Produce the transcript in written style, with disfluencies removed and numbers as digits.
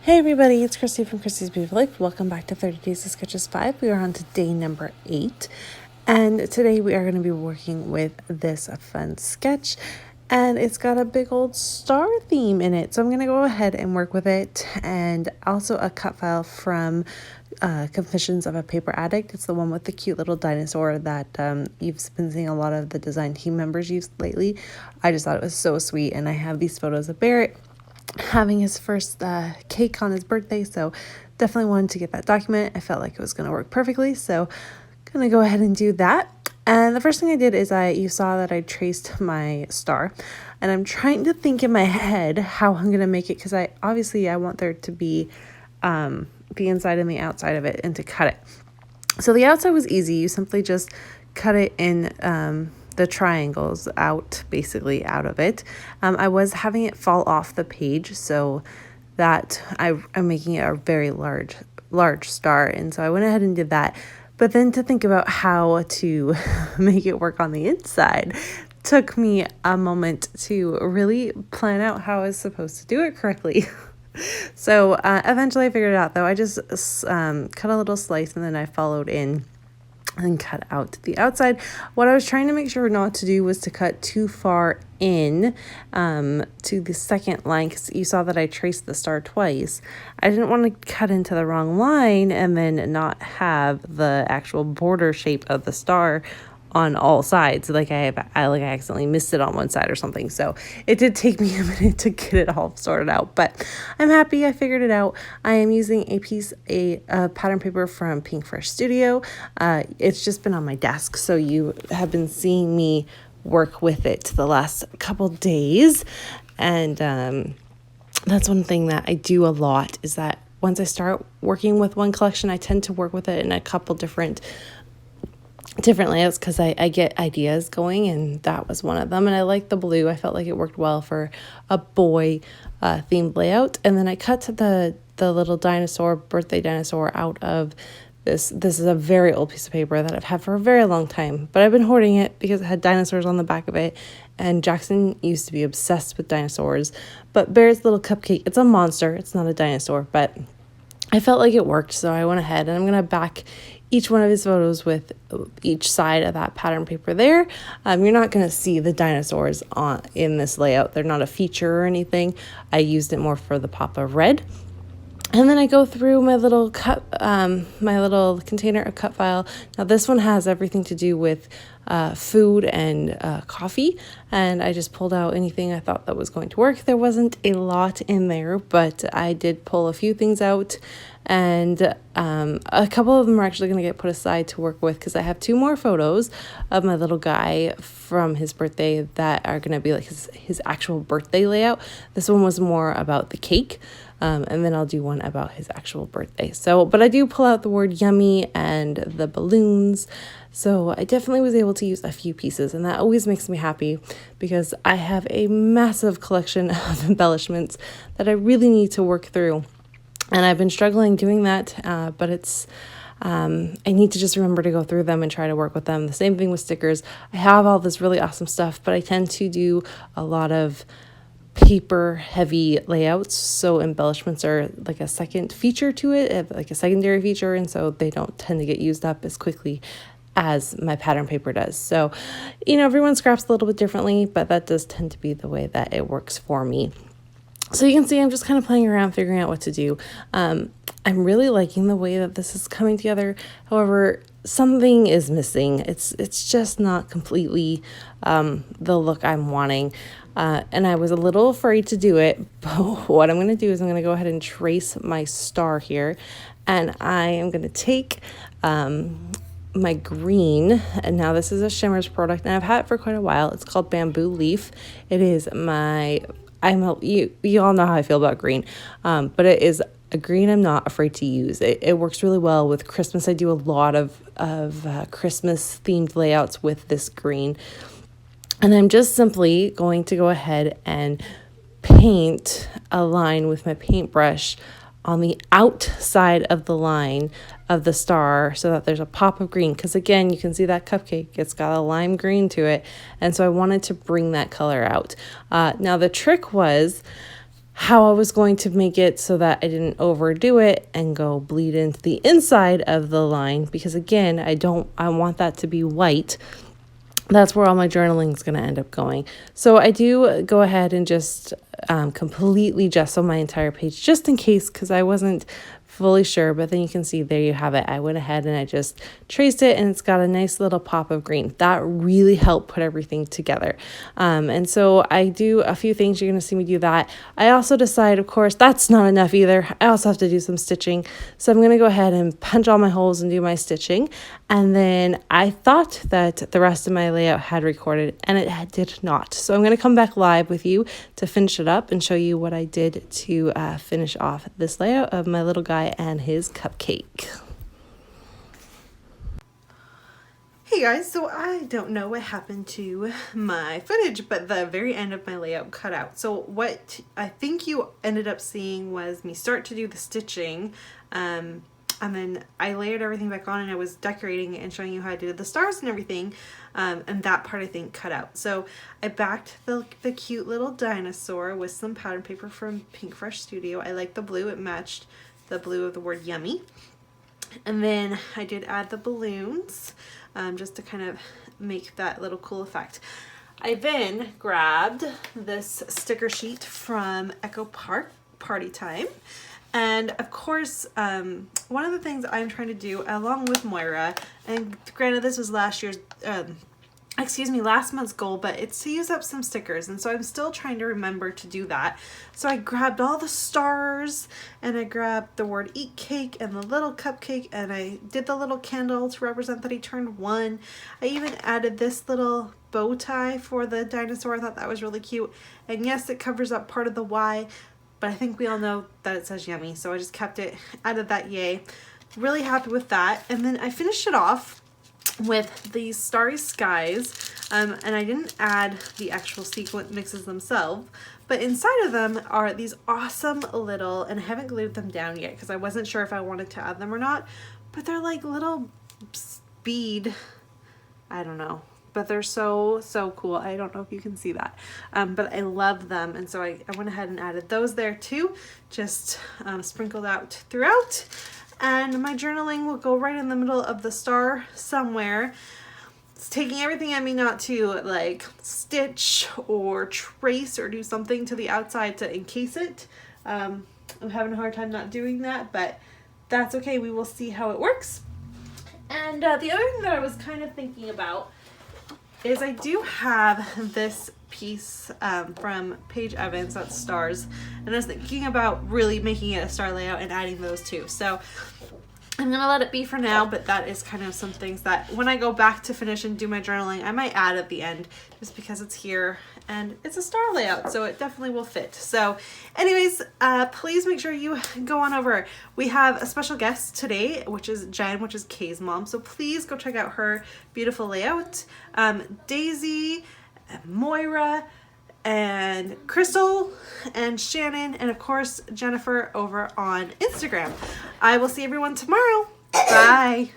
Hey everybody, it's Christy from Christy's Beautiful Life. Welcome back to 30 Days of Sketches 5. We are on to day number 8. And today we are going to be working with this fun sketch. And it's got a big old star theme in it. So I'm going to go ahead and work with it. And also a cut file from Confessions of a Paper Addict. It's the one with the cute little dinosaur that you've been seeing a lot of the design team members use lately. I just thought it was so sweet. And I have these photos of Barrett having his first cake on his birthday, so definitely wanted to get that document. I felt like it was going to work perfectly, so gonna go ahead and do that. And the first thing I did is you saw that I traced my star, and I'm trying to think in my head how I'm gonna make it, because I want there to be the inside and the outside of it and to cut it. So the outside was easy. You simply just cut it in the triangles basically out of it. I was having it fall off the page so that I'm making it a very large star, and so I went ahead and did that. But then to think about how to make it work on the inside took me a moment to really plan out how I was supposed to do it correctly. So eventually I figured it out, though. I just cut a little slice and then I followed in and cut out the outside. What I was trying to make sure not to do was to cut too far in to the second line, because you saw that I traced the star twice. I didn't want to cut into the wrong line and then not have the actual border shape of the star on all sides, like I accidentally missed it on one side or something. So it did take me a minute to get it all sorted out, but I'm happy I figured it out. I am using a pattern paper from Pink Fresh Studio. It's just been on my desk, so you have been seeing me work with it the last couple days. And that's one thing that I do a lot, is that once I start working with one collection, I tend to work with it in a couple different layouts, because I get ideas going, and that was one of them. And I like the blue. I felt like it worked well for a boy themed layout. And then I cut the little birthday dinosaur out of this. This is a very old piece of paper that I've had for a very long time, but I've been hoarding it because it had dinosaurs on the back of it. And Jackson used to be obsessed with dinosaurs. But Bear's little cupcake, it's a monster. It's not a dinosaur, but I felt like it worked, so I went ahead, and I'm going to back each one of his photos with each side of that pattern paper there. You're not going to see the dinosaurs in this layout. They're not a feature or anything. I used it more for the pop of red. And then I go through my little container of cut file. Now this one has everything to do with food and coffee, and I just pulled out anything I thought that was going to work. There wasn't a lot in there, but I did pull a few things out, and a couple of them are actually going to get put aside to work with, because I have 2 more photos of my little guy from his birthday that are going to be like his actual birthday layout. This one was more about the cake. And then I'll do one about his actual birthday. But I do pull out the word yummy and the balloons. So I definitely was able to use a few pieces, and that always makes me happy, because I have a massive collection of embellishments that I really need to work through. And I've been struggling doing that, but it's I need to just remember to go through them and try to work with them. The same thing with stickers. I have all this really awesome stuff, but I tend to do a lot of paper heavy layouts, so embellishments are like a second feature to it, like a secondary feature, and so they don't tend to get used up as quickly as my pattern paper does. So, everyone scraps a little bit differently, but that does tend to be the way that it works for me. So you can see I'm just kind of playing around, figuring out what to do. I'm really liking the way that this is coming together. However, something is missing. It's just not completely the look I'm wanting. And I was a little afraid to do it, but what I'm going to do is I'm going to go ahead and trace my star here. And I am going to take my green, and now this is a Shimmers product, and I've had it for quite a while. It's called Bamboo Leaf. It is you all know how I feel about green, but it is a green I'm not afraid to use. It works really well with Christmas. I do a lot of Christmas themed layouts with this green. And I'm just simply going to go ahead and paint a line with my paintbrush on the outside of the line of the star, so that there's a pop of green, because again, you can see that cupcake, it's got a lime green to it, and so I wanted to bring that color out. Now the trick was how I was going to make it so that I didn't overdo it and go bleed into the inside of the line, because again, I want that to be white. That's where all my journaling is going to end up going. So I do go ahead and just completely gesso my entire page just in case, because I wasn't fully sure. But then you can see there you have it. I went ahead and I just traced it, and it's got a nice little pop of green. That really helped put everything together. And so I do a few things. You're going to see me do that. I also decide, of course, that's not enough either. I also have to do some stitching. So I'm going to go ahead and punch all my holes and do my stitching. And then I thought that the rest of my layout had recorded, and it did not. So I'm going to come back live with you to finish it up and show you what I did to finish off this layout of my little guy and his cupcake. Hey guys, so I don't know what happened to my footage, but the very end of my layout cut out. So what I think you ended up seeing was me start to do the stitching, and then I layered everything back on, and I was decorating it and showing you how I did the stars and everything, and that part I think cut out. So I backed the cute little dinosaur with some pattern paper from Pink Fresh Studio. I like the blue, it matched the blue of the word yummy. And then I did add the balloons, just to kind of make that little cool effect. I then grabbed this sticker sheet from Echo Park Party Time. And of course, one of the things I'm trying to do along with Moira, and granted this was last month's goal, but it's to use up some stickers, and so I'm still trying to remember to do that. So I grabbed all the stars, and I grabbed the word eat cake and the little cupcake, and I did the little candle to represent that he turned 1. I even added this little bow tie for the dinosaur. I thought that was really cute, and yes, it covers up part of the Y, but I think we all know that it says yummy, so I just kept it, added that yay. Really happy with that. And then I finished it off with these starry skies, and I didn't add the actual sequin mixes themselves, but inside of them are these awesome little, and I haven't glued them down yet because I wasn't sure if I wanted to add them or not, but they're like little bead, I don't know, but they're so cool. I don't know if you can see that, but I love them, and so I went ahead and added those there too, just sprinkled out throughout. And my journaling will go right in the middle of the star somewhere. It's taking everything at me not to like stitch or trace or do something to the outside to encase it. I'm having a hard time not doing that, but that's okay. We will see how it works. And the other thing that I was kind of thinking about is I do have this piece from Paige Evans, that's stars, and I was thinking about really making it a star layout and adding those too. So I'm gonna let it be for now, but that is kind of some things that when I go back to finish and do my journaling, I might add at the end just because it's here and it's a star layout, so it definitely will fit. So anyways, please make sure you go on over. We have a special guest today, which is Jen, which is Kay's mom, so please go check out her beautiful layout. Daisy, Moira, and Crystal, and Shannon, and of course Jennifer over on Instagram. I will see everyone tomorrow. Bye.